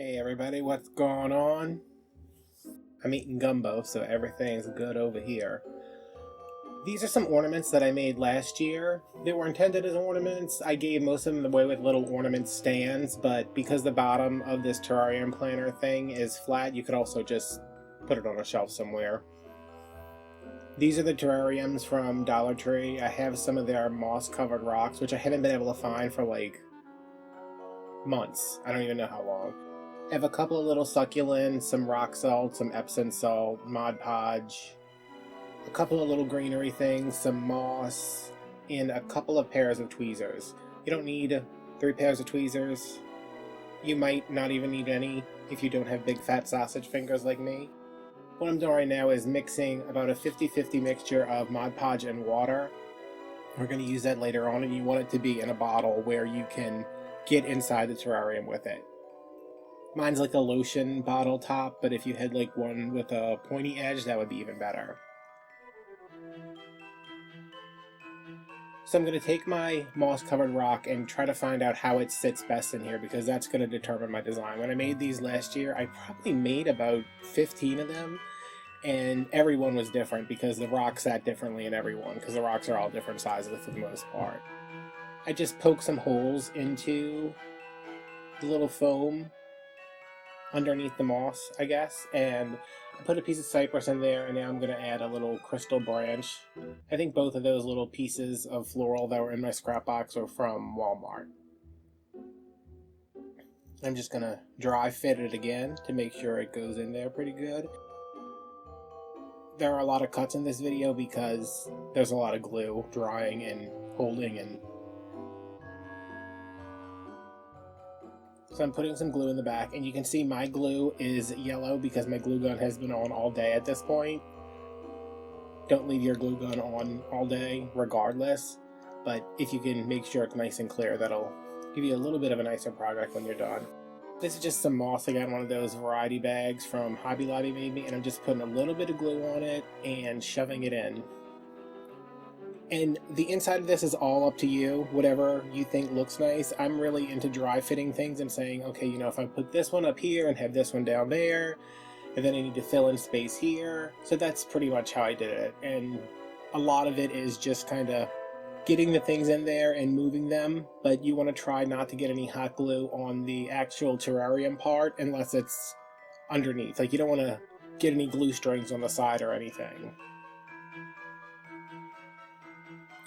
Hey everybody, what's going on? I'm eating gumbo, so everything's good over here. These are some ornaments that I made last year. They were intended as ornaments. I gave most of them away with little ornament stands, but because the bottom of this terrarium planter thing is flat, you could also just put it on a shelf somewhere. These are the terrariums from Dollar Tree. I have some of their moss-covered rocks, which I haven't been able to find for like months. I don't even know how long. I have a couple of little succulents, some rock salt, some Epsom salt, Mod Podge, a couple of little greenery things, some moss, and a couple of pairs of tweezers. You don't need 3 pairs of tweezers. You might not even need any if you don't have big fat sausage fingers like me. What I'm doing right now is mixing about a 50-50 mixture of Mod Podge and water. We're going to use that later on, and you want it to be in a bottle where you can get inside the terrarium with it. Mine's like a lotion bottle top, but if you had like one with a pointy edge, that would be even better. So I'm going to take my moss-covered rock and try to find out how it sits best in here, because that's going to determine my design. When I made these last year, I probably made about 15 of them, and every one was different because the rock sat differently in every one, because the rocks are all different sizes for the most part. I just poked some holes into the little foam underneath the moss, I guess, and I put a piece of cypress in there, and now I'm going to add a little crystal branch. I think both of those little pieces of floral that were in my scrap box are from Walmart. I'm just going to dry fit it again to make sure it goes in there pretty good. There are a lot of cuts in this video because there's a lot of glue drying and holding, and so I'm putting some glue in the back, and you can see my glue is yellow because my glue gun has been on all day at this point. Don't leave your glue gun on all day regardless, but if you can make sure it's nice and clear, that'll give you a little bit of a nicer product when you're done. This is just some moss. I got one of those variety bags from Hobby Lobby made me, and I'm just putting a little bit of glue on it and shoving it in. And the inside of this is all up to you, whatever you think looks nice. I'm really into dry fitting things and saying, okay, you know, if I put this one up here and have this one down there, and then I need to fill in space here. So that's pretty much how I did it. And a lot of it is just kind of getting the things in there and moving them, but you want to try not to get any hot glue on the actual terrarium part unless it's underneath. Like, you don't want to get any glue strings on the side or anything.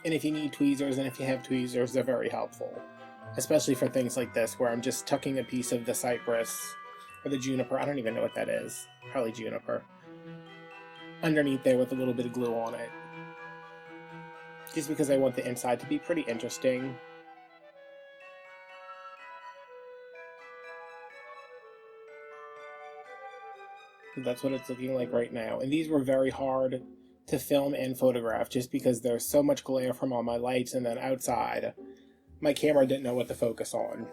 And if you need tweezers, and if you have tweezers, they're very helpful. Especially for things like this, where I'm just tucking a piece of the cypress, or the juniper, I don't even know what that is, probably juniper, underneath there with a little bit of glue on it. Just because I want the inside to be pretty interesting. That's what it's looking like right now. And these were very hard to film and photograph just because there's so much glare from all my lights, and then outside my camera didn't know what to focus on.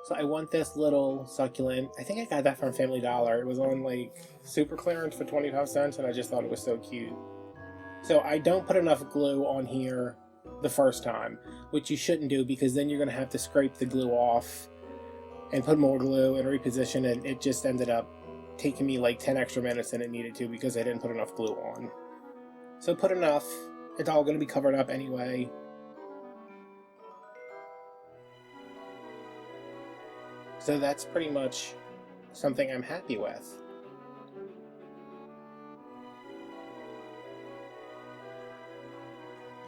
So I want this little succulent. I think I got that from Family Dollar. It was on like super clearance for 25 cents, and I just thought it was so cute. So I don't put enough glue on here the first time, which you shouldn't do, because then you're going to have to scrape the glue off and put more glue and reposition it. It just ended up taking me like 10 extra minutes than it needed to because I didn't put enough glue on. So put enough. It's all going to be covered up anyway. So that's pretty much something I'm happy with.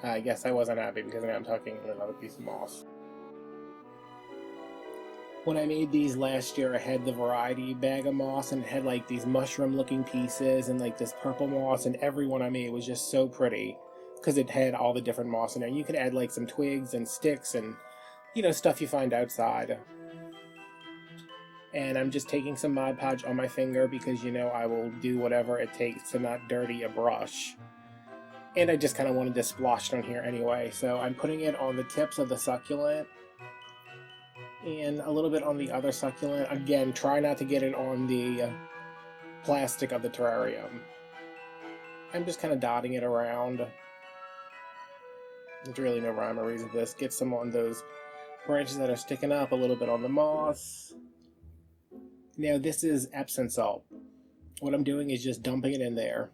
I guess I wasn't happy because I'm tucking in another piece of moss. When I made these last year, I had the variety bag of moss, and it had like these mushroom looking pieces and like this purple moss, and every one I made was just so pretty because it had all the different moss in there. You can add like some twigs and sticks and, you know, stuff you find outside. And I'm just taking some Mod Podge on my finger because, you know, I will do whatever it takes to not dirty a brush. And I just kind of wanted this splotched on here anyway, so I'm putting it on the tips of the succulent and a little bit on the other succulent. Again, try not to get it on the plastic of the terrarium. I'm just kind of dotting it around. There's really no rhyme or reason to this. Get some on those branches that are sticking up, a little bit on the moss. Now this is Epsom salt. What I'm doing is just dumping it in there.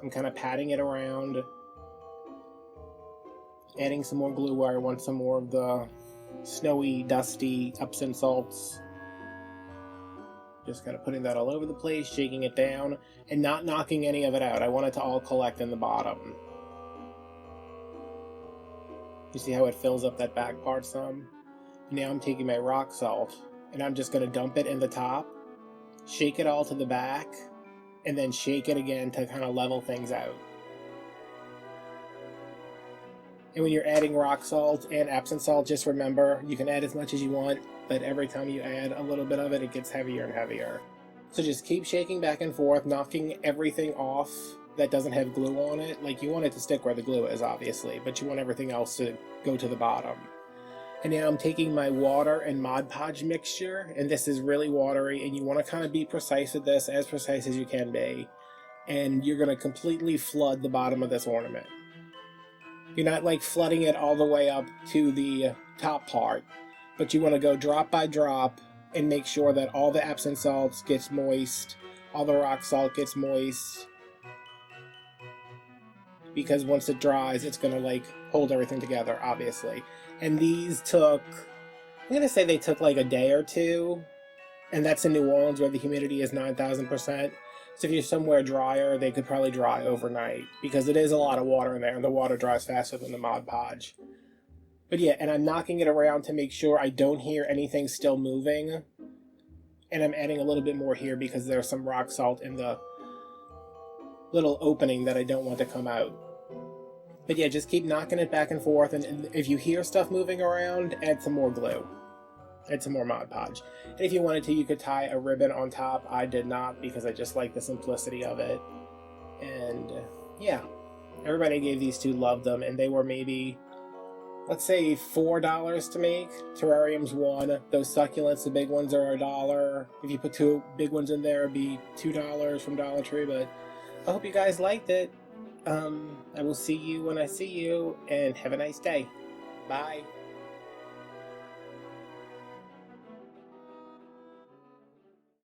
I'm kind of patting it around, adding some more glue where I want some more of the snowy, dusty Epsom salts. Just kind of putting that all over the place, shaking it down, and not knocking any of it out. I want it to all collect in the bottom. You see how it fills up that back part some? Now I'm taking my rock salt, and I'm just going to dump it in the top, shake it all to the back, and then shake it again to kind of level things out. And when you're adding rock salt and Epsom salt, just remember, you can add as much as you want, but every time you add a little bit of it, it gets heavier and heavier. So just keep shaking back and forth, knocking everything off that doesn't have glue on it. Like, you want it to stick where the glue is, obviously, but you want everything else to go to the bottom. And now I'm taking my water and Mod Podge mixture, and this is really watery, and you want to kind of be precise with this, as precise as you can be. And you're going to completely flood the bottom of this ornament. You're not like flooding it all the way up to the top part, but you want to go drop by drop and make sure that all the Epsom salts gets moist, all the rock salt gets moist, because once it dries, it's going to like hold everything together, obviously. And these took, I'm going to say they took like a day or two, and that's in New Orleans where the humidity is 9,000%. So if you're somewhere drier, they could probably dry overnight, because it is a lot of water in there, and the water dries faster than the Mod Podge. But yeah, and I'm knocking it around to make sure I don't hear anything still moving. And I'm adding a little bit more here because there's some rock salt in the little opening that I don't want to come out. But yeah, just keep knocking it back and forth, and if you hear stuff moving around, add some more glue. Add some more Mod Podge. And if you wanted to, you could tie a ribbon on top. I did not, because I just like the simplicity of it. And yeah, everybody gave these two loved them, and they were maybe, let's say, $4 to make. Terrarium's $1. Those succulents, the big ones, are $1. If you put two big ones in there, it'd be $2 from Dollar Tree. But I hope you guys liked it. I will see you when I see you, and have a nice day. Bye.